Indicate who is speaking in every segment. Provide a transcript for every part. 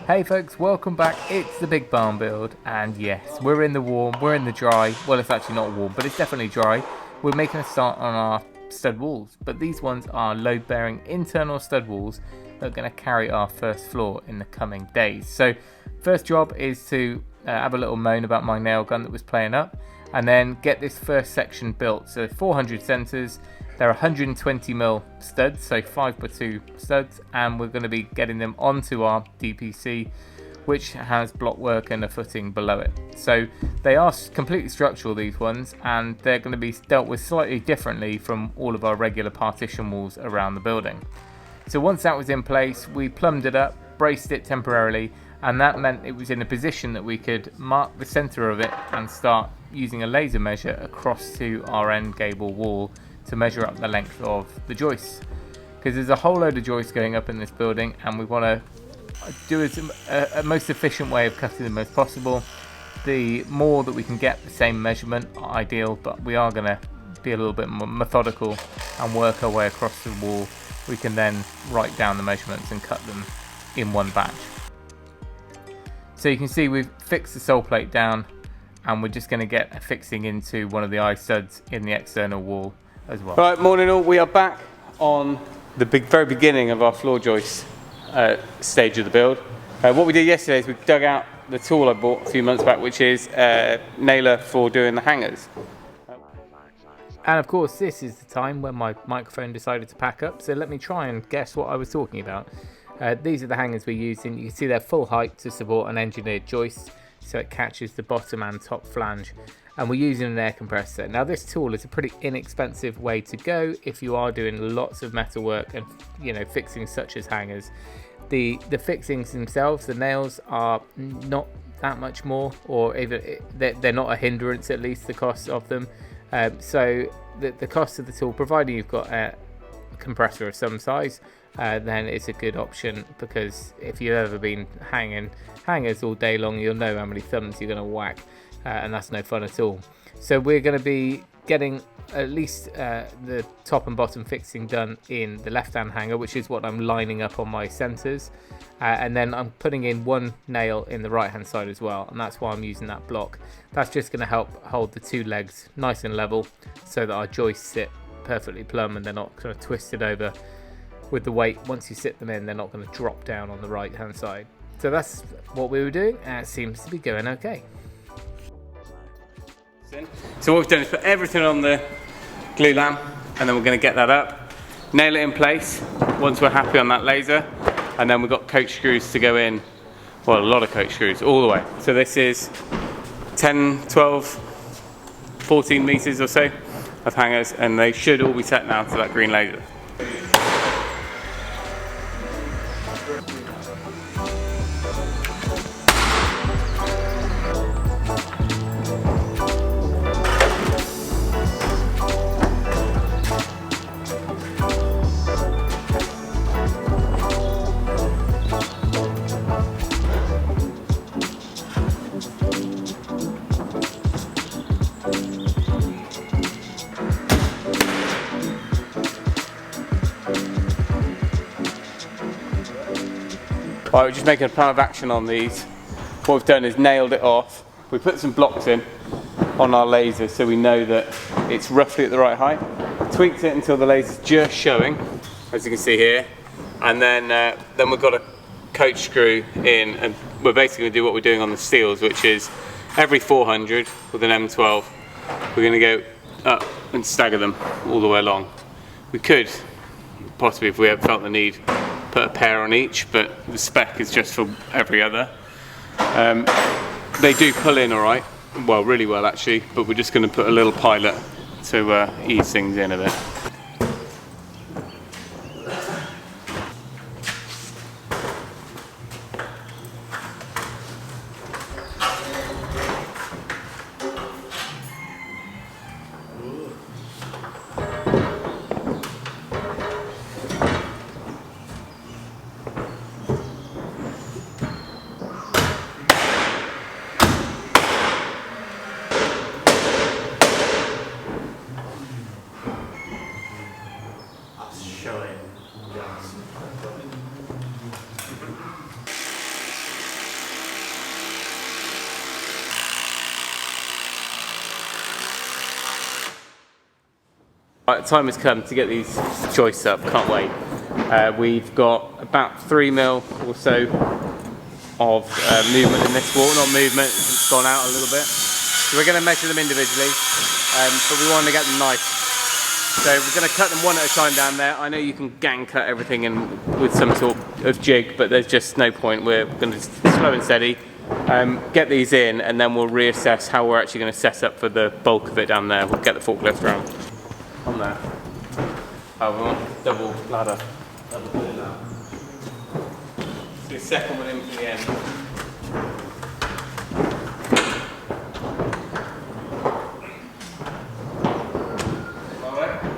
Speaker 1: Hey folks, welcome back. It's the Big Barn Build, and yes, we're in the warm, we're in the dry. Well, it's actually not warm, but it's definitely dry. We're making a start on our stud walls, but these ones are load-bearing internal stud walls that are going to carry our first floor in the coming days. So, first job is to have a little moan about my nail gun that was playing up, and then get this first section built. So 400 centres. They're 120mm studs, so 5x2 studs, and we're going to be getting them onto our DPC, which has block work and a footing below it. So they are completely structural, these ones, and they're going to be dealt with slightly differently from all of our regular partition walls around the building. So once that was in place, we plumbed it up, braced it temporarily, and that meant it was in a position that we could mark the centre of it and start using a laser measure across to our end gable wall to measure up the length of the joists, because there's a whole load of joists going up in this building, and we want to do a most efficient way of cutting them as possible. The more that we can get the same measurement, ideal, but we are going to be a little bit more methodical and work our way across the wall. We can then write down the measurements and cut them in one batch. So you can see we've fixed the sole plate down, and we're just going to get a fixing into one of the eye studs in the external wall as well.
Speaker 2: Right, morning all. We are back on the very beginning of our floor joist stage of the build. What we did yesterday is we dug out the tool I bought a few months back, which is a nailer for doing the hangers.
Speaker 1: And of course, this is the time when my microphone decided to pack up, so let me try and guess what I was talking about. These are the hangers we're using. You can see they're full height to support an engineered joist, so it catches the bottom and top flange. And we're using an air compressor. Now this tool is a pretty inexpensive way to go if you are doing lots of metal work and fixings such as hangers. The fixings themselves, the nails, are not that much more, or even they're not a hindrance, at least the cost of them. So the cost of the tool, providing you've got a compressor of some size, then it's a good option, because if you've ever been hanging hangers all day long, you'll know how many thumbs you're going to whack. And that's no fun at all. So we're going to be getting at least the top and bottom fixing done in the left hand hanger, which is what I'm lining up on my centres, and then I'm putting in one nail in the right hand side as well, and that's why I'm using that block. That's just going to help hold the two legs nice and level so that our joists sit perfectly plumb and they're not kind of twisted over with the weight. Once you sit them in, they're not going to drop down on the right hand side. So that's what we were doing, and it seems to be going okay.
Speaker 2: So what we've done is put everything on the glue lamp, and then we're going to get that up, nail it in place once we're happy on that laser, and then we've got coach screws to go in, well, a lot of coach screws all the way. So this is 10, 12, 14 meters or so of hangers, and they should all be set now to that green laser. Right, we're just making a plan of action on these. What we've done is nailed it off. We put some blocks in on our laser so we know that it's roughly at the right height. Tweaked it until the laser's just showing, as you can see here. And then we've got a coach screw in, and we're basically going to do what we're doing on the steels, which is every 400 with an M12, we're going to go up and stagger them all the way along. We could, possibly if we had felt the need, put a pair on each, but the spec is just for every other. They do pull in alright, well, really well actually, but we're just going to put a little pilot to ease things in a bit. Right, time has come to get these joists up, can't wait. We've got about 3mm or so of movement in this wall, not movement, it's gone out a little bit. So we're going to measure them individually, but we want to get them nice. So we're going to cut them one at a time down there. I know you can gang cut everything in with some sort of jig, but there's just no point. We're going to slow and steady, get these in, and then we'll reassess how we're actually going to set up for the bulk of it down there. We'll get the forklift around. On there. Oh, we want double ladder. Double put it now. So the second one in for the end. Alright.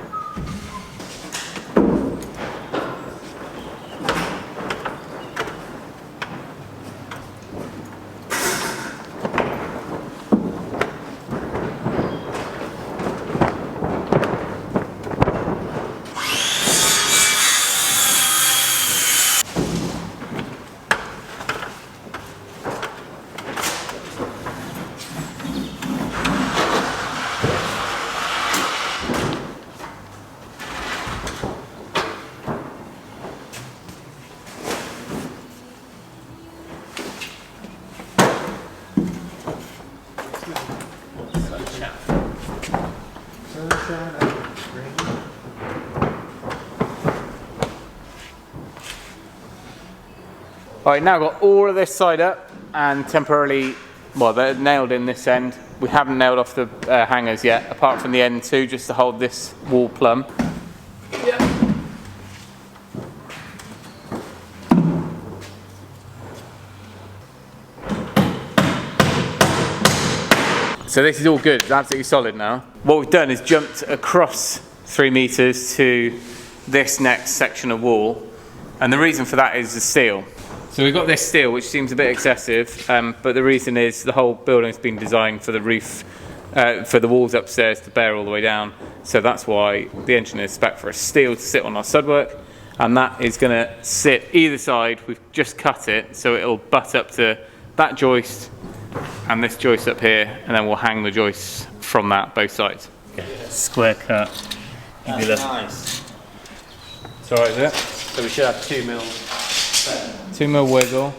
Speaker 2: Alright, now I've got all of this side up and temporarily, well, they're nailed in this end. We haven't nailed off the hangers yet, apart from the end two, just to hold this wall plumb. Yeah. So this is all good, it's absolutely solid now. What we've done is jumped across 3 meters to this next section of wall, and the reason for that is the steel. So we've got this steel, which seems a bit excessive, but the reason is the whole building's been designed for the roof, for the walls upstairs to bear all the way down. So that's why the engineers spec for a steel to sit on our stud-work, and that is going to sit either side. We've just cut it, so it'll butt up to that joist and this joist up here, and then we'll hang the joists from that, both sides. Okay. Square cut.
Speaker 3: That's nice.
Speaker 2: It's alright, is it?
Speaker 3: So we should have 2mm.
Speaker 1: 2mm wiggle.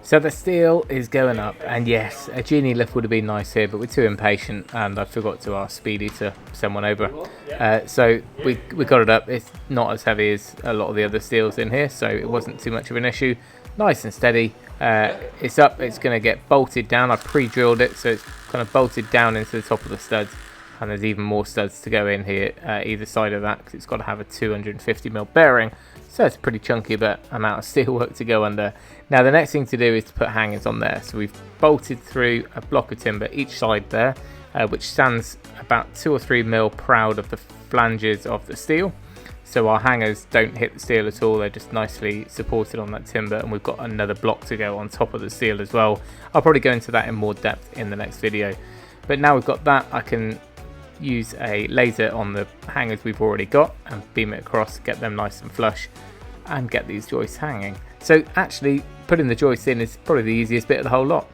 Speaker 1: So the steel is going up, and yes, a genie lift would have been nice here, but we're too impatient, and I forgot to ask Speedy to send one over. So we got it up. It's not as heavy as a lot of the other steels in here, so it wasn't too much of an issue. Nice and steady. It's up. It's going to get bolted down. I pre-drilled it, so it's kind of bolted down into the top of the studs, and there's even more studs to go in here either side of that, because it's got to have a 250mm bearing. So it's a pretty chunky amount of steel work to go under. Now the next thing to do is to put hangers on there. So we've bolted through a block of timber each side there, which stands about 2 or 3mm proud of the flanges of the steel. So our hangers don't hit the steel at all, they're just nicely supported on that timber, and we've got another block to go on top of the steel as well. I'll probably go into that in more depth in the next video. But now we've got that, I can use a laser on the hangers we've already got and beam it across, get them nice and flush, and get these joists hanging. So actually putting the joists in is probably the easiest bit of the whole lot.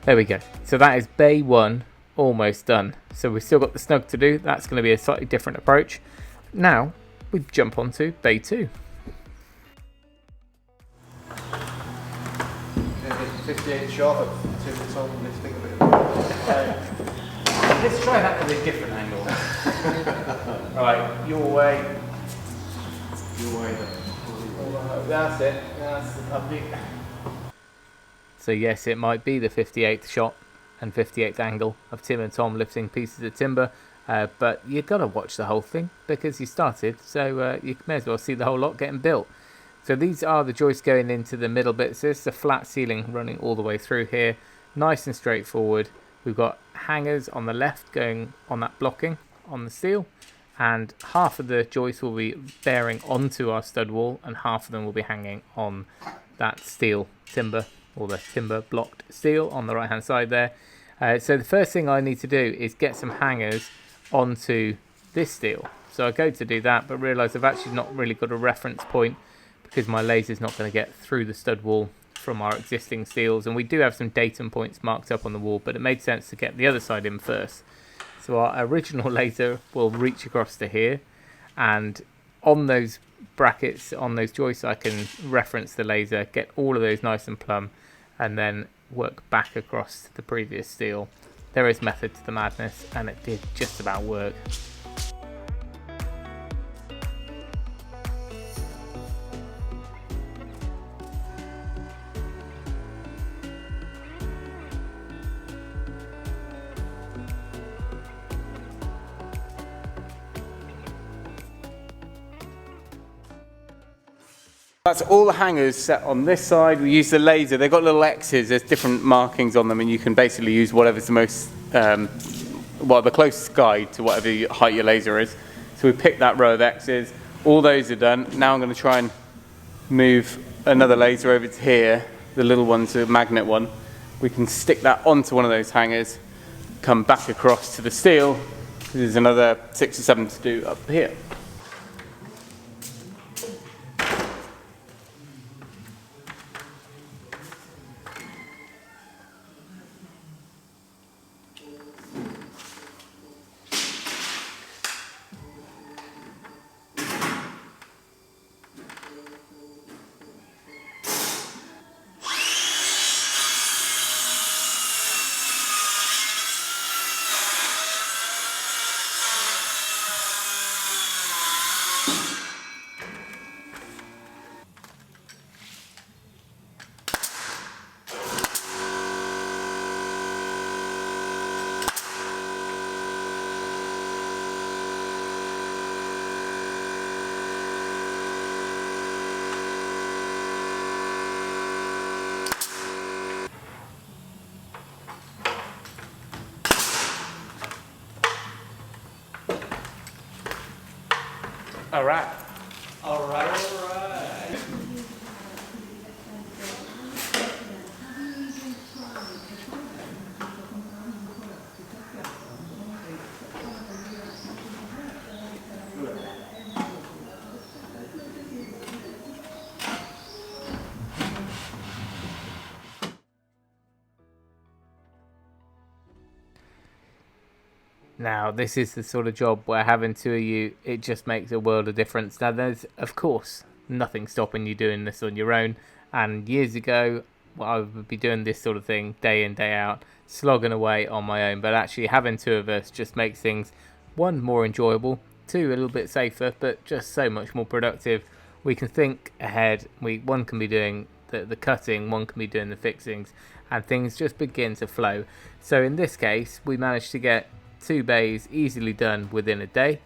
Speaker 1: There we go. So that is bay 1 almost done. So we've still got the snug to do. That's going to be a slightly different approach. Now we jump on to bay 2.
Speaker 3: 58 shot of Tim's on lifting a bit.
Speaker 1: Let's try that with a different angle. Right, your way.
Speaker 3: Your way.
Speaker 1: That's it. That's the puppy. So yes, it might be the 58th shot and 58th angle of Tim and Tom lifting pieces of timber, but you've got to watch the whole thing because you started, so you may as well see the whole lot getting built. So these are the joists going into the middle bits. So this is a flat ceiling running all the way through here, nice and straightforward. We've got hangers on the left going on that blocking on the steel, and half of the joists will be bearing onto our stud wall and half of them will be hanging on that steel timber, or the timber blocked steel on the right hand side there. So the first thing I need to do is get some hangers onto this steel. So I go to do that, but realise I've actually not really got a reference point because my laser's not going to get through the stud wall from our existing steels, and we do have some datum points marked up on the wall, but it made sense to get the other side in first. So our original laser will reach across to here, and on those brackets, on those joists, I can reference the laser, get all of those nice and plumb, and then work back across to the previous steel. There is method to the madness, and it did just about work.
Speaker 2: That's all the hangers set on this side. We use the laser. They've got little X's. There's different markings on them, and you can basically use whatever's the most, the closest guide to whatever height your laser is. So we pick that row of X's. All those are done. Now I'm going to try and move another laser over to here. The little one's a magnet one. We can stick that onto one of those hangers, come back across to the steel. There's another 6 or 7 to do up here. All right.
Speaker 3: All right, all right.
Speaker 1: Now, this is the sort of job where having two of you, it just makes a world of difference. Now, there's, of course, nothing stopping you doing this on your own. And years ago, I would be doing this sort of thing day in, day out, slogging away on my own. But actually, having two of us just makes things, one, more enjoyable, two, a little bit safer, but just so much more productive. We can think ahead. One can be doing the cutting, one can be doing the fixings, and things just begin to flow. So in this case, we managed to get 2 bays easily done within a day,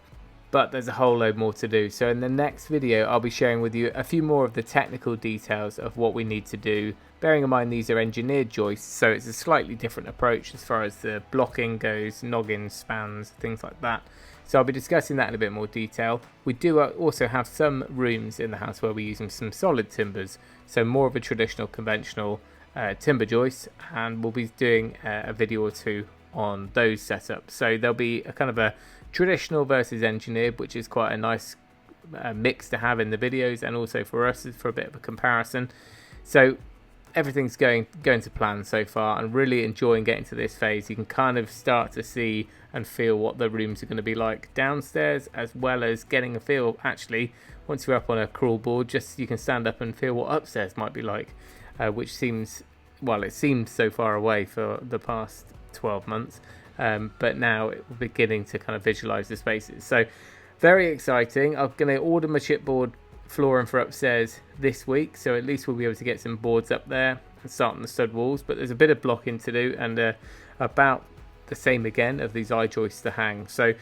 Speaker 1: but there's a whole load more to do. So in the next video, I'll be sharing with you a few more of the technical details of what we need to do, bearing in mind these are engineered joists, so it's a slightly different approach as far as the blocking goes, noggins, spans, things like that. So I'll be discussing that in a bit more detail. We do also have some rooms in the house where we're using some solid timbers, so more of a traditional conventional timber joist, and we'll be doing a video or two on those setups. So there'll be a kind of a traditional versus engineered, which is quite a nice mix to have in the videos, and also for us for a bit of a comparison. So everything's going to plan so far, and really enjoying getting to this phase. You can kind of start to see and feel what the rooms are going to be like downstairs, as well as getting a feel actually once you're up on a crawl board, just you can stand up and feel what upstairs might be like, which seems, well, it seemed so far away for the past 12 months, but now we're beginning to kind of visualize the spaces. So very exciting. I'm going to order my chipboard flooring for upstairs this week, so at least we'll be able to get some boards up there and start on the stud walls. But there's a bit of blocking to do, and about the same again of these I joists to hang. So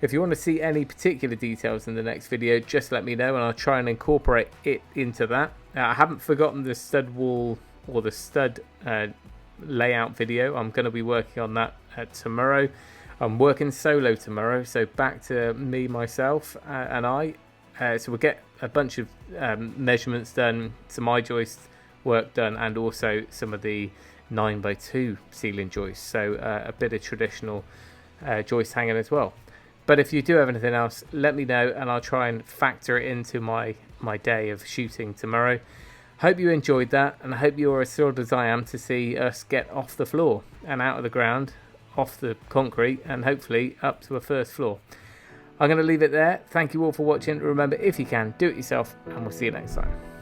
Speaker 1: if you want to see any particular details in the next video, just let me know and I'll try and incorporate it into that. I haven't forgotten the stud wall or the stud layout video. I'm going to be working on that tomorrow. I'm working solo tomorrow, so back to me, myself, and I. So we'll get a bunch of measurements done, some I joist work done, and also some of the 9x2 ceiling joists. So a bit of traditional joist hanging as well. But if you do have anything else, let me know, and I'll try and factor it into my day of shooting tomorrow. Hope you enjoyed that, and I hope you're as thrilled as I am to see us get off the floor and out of the ground off the concrete and hopefully up to a first floor. I'm going to leave it there. Thank you all for watching. Remember, if you can, do it yourself, and we'll see you next time.